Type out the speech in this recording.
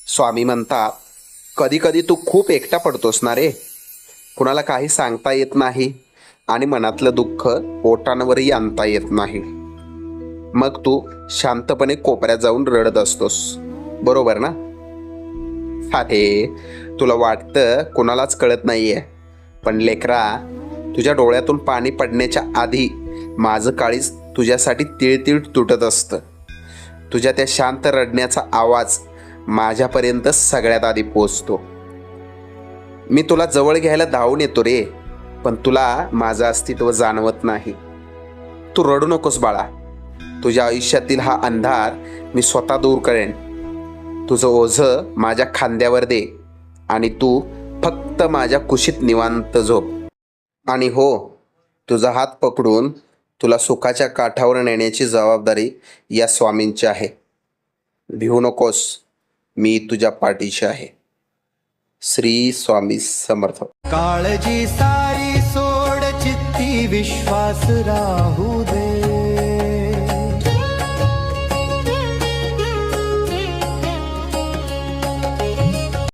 स्वामी म्हणतात, कधी कधी तू खूप एकटा पडतोस ना रे. कुणाला काही सांगता येत नाही आणि मनातलं दुःख ओठांवरही आणता येत नाही. मग तू शांतपणे कोपऱ्यात जाऊन रडत असतोस, बरोबर ना? अरे, तुला वाटतं कुणालाच कळत नाहीये, पण लेकरा, तुझ्या डोळ्यातून पाणी पडण्याच्या आधी माझं काळीज तुझ्यासाठी तिळतिळ तुटत असतं. तुझ्या त्या शांत रडण्याचा आवाज माझ्यापर्यंत सगळ्यात आधी पोचतो. मी तुला जवळ घ्यायला धावून येतो रे, पण तुला माझं अस्तित्व जाणवत नाही. तू रडू नकोस बाळा. तुझ्या आयुष्यातील हा अंधार मी स्वतः दूर करेन. तुझं ओझं माझ्या खांद्यावर दे आणि तू फक्त माझ्या कुशीत निवांत झोप. आणि हो, तुझा हात पकडून तुला सुखाच्या काठावर नेण्याची जबाबदारी या स्वामींची आहे. भिवू नकोस, मी तुझ्या पाठीशी आहे. श्री स्वामी समर्थ. काळजी सारी सोड चित्ती विश्वास राहू दे.